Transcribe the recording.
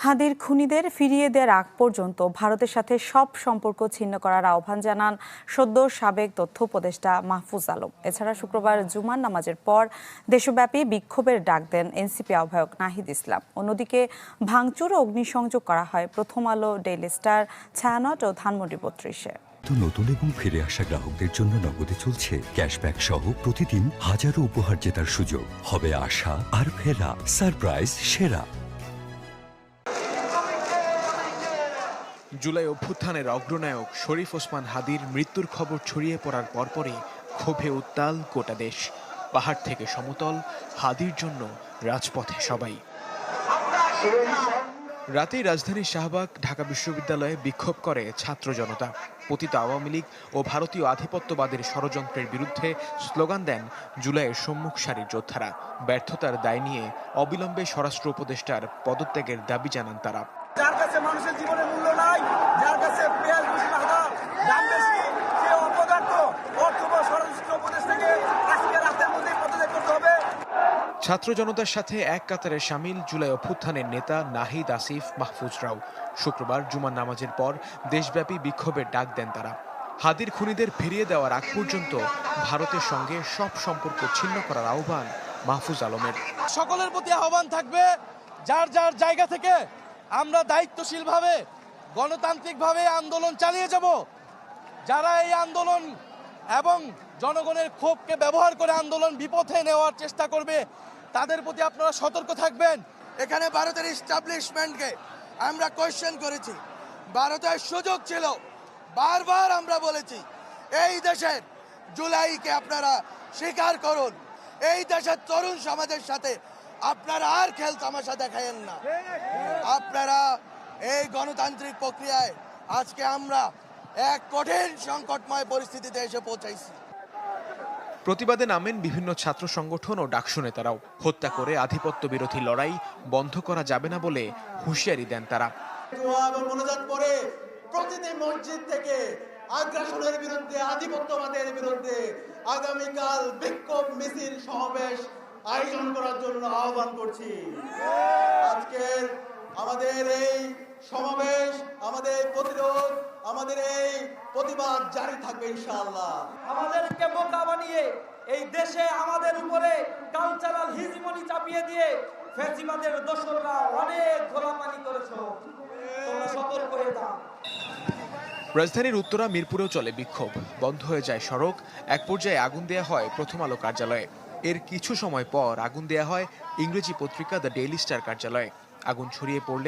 হাদির খুনিদের ফিরিয়ে দেওয়ার আগ পর্যন্ত ভারতের সাথে সব সম্পর্ক ছিন্ন করার আহ্বান জানান সদ্য সাবেক তথ্য উপদেষ্টা মাহফুজ আলম। এছাড়া শুক্রবার জুমার নামাজের পর দেশব্যাপী বিক্ষোভের ডাক দেন এনসিপি আহ্বায়ক নাহিদ ইসলাম। অন্যদিকে ভাঙচুর ও অগ্নিসংযোগ করা হয় প্রথম আলো, ডেইলি স্টার, ছায়ানট ও ধানমন্ডি ৩২-এ। নতুন এবং ফিরে আসা গ্রাহকদের জন্য নগদে চলছে ক্যাশব্যাক সহ প্রতিদিন হাজারো উপহার জেতার সুযোগ। হবে আশা আর ফেরা, সারপ্রাইজ সেরা। জুলাই অভ্যুত্থানের অগ্রনায়ক শরীফ ওসমান হাদির মৃত্যুর খবর ছড়িয়ে পড়ার পরপরই ক্ষোভে উত্তাল গোটা দেশ। পাহাড় থেকে সমতল, হাদির জন্য রাজপথে সবাই। রাতেই রাজধানীর শাহবাগ, ঢাকা বিশ্ববিদ্যালয়ে বিক্ষোভ করে ছাত্র জনতা। পতিত আওয়ামী লীগ ও ভারতীয় আধিপত্যবাদের ষড়যন্ত্রের বিরুদ্ধে স্লোগান দেন জুলাইয়ের সম্মুখ সারির যোদ্ধারা। ব্যর্থতার দায় নিয়ে অবিলম্বে স্বরাষ্ট্র উপদেষ্টার পদত্যাগের দাবি জানান তারা। যার কাছে মানুষের জীবনের মূল্য নাই, যার কাছে পেঁয়াজ বেশি ভাজা, দাম বেশি, সে অপদার্থ অথবা স্বরাষ্ট্র উপদেষ্টাকে আজকে রাতের মধ্যেই পদত্যাগ করতে হবে। ছাত্র জনতার সাথে এক কাতারে সামিল জুলাই অভ্যুত্থানের নেতা নাহিদ, আসিফ, মাহফুজরাও। শুক্রবার জুমার নামাজের পর দেশব্যাপী বিক্ষোভের ডাক দেন তারা। হাদির খুনিদের ফিরিয়ে দেওয়ার আগ পর্যন্ত ভারতের সঙ্গে সব সম্পর্ক ছিন্ন করার আহ্বান মাহফুজ আলমের। সকলের প্রতি আহ্বান থাকবে, যার যার জায়গা থেকে আমরা দায়িত্বশীলভাবে গণতান্ত্রিকভাবে আন্দোলন চালিয়ে যাব। যারা এই আন্দোলন এবং জনগণের ক্ষোভকে ব্যবহার করে আন্দোলন বিপথে নেওয়ার চেষ্টা করবে, তাদের প্রতি আপনারা সতর্ক থাকবেন। এখানে ভারতের ইস্টাবলিশমেন্টকে আমরা কোয়েশ্চেন করেছি। ভারতের সুযোগ ছিল, বারবার আমরা বলেছি এই দেশের জুলাইকে আপনারা স্বীকার করুন। এই দেশের তরুণ সমাজের সাথে আপনারা আর খেল তামাশা দেখায়েন না। আপনারা এই গণতান্ত্রিক প্রক্রিয়ায় আজকে আমরা এক কঠিন সংকটময় পরিস্থিতিতে এসে পৌঁছাইছি। প্রতিবাদে নামেন বিভিন্ন ছাত্র সংগঠন ও ডাকসু নেতারাও। হত্যা করে আধিপত্য বিরোধী লড়াই বন্ধ করা যাবে না বলে হুঁশিয়ারি দেন তারা। প্রতিটি মসজিদ থেকে আগ্রাসনের বিরুদ্ধে, আধিপত্যবাদের বিরুদ্ধে আগামীকাল বিক্ষোভ মিছিল সমাবেশ আয়োজন করার জন্য আহ্বান করছি। আজকের আমাদের এই সমাবেশ, আমাদের প্রতিরোধ, আমাদের এই প্রতিবাদ জারি থাকবে ইনশাআল্লাহ। আমাদেরকে বোকা বানিয়ে এই দেশে আমাদের উপরে কালচারাল হিজিমনি চাপিয়ে দিয়ে ফ্যাসিবাদের দোসররা অনেক ঘোলাপানি করেছো, তোমরা সতর্ক হয়ে যাও। রাজধানীর উত্তরা মিরপুরেও চলে বিক্ষোভ। বন্ধ হয়ে যায় সড়ক। এক পর্যায়ে আগুন দেয়া হয় প্রথম আলো কার্যালয়ে। এর কিছু সময় পর আগুন দেয়া হয় ইংরেজি পত্রিকা দ্য ডেইলি স্টার কার্যালয়ে। আগুন ছড়িয়ে পড়লে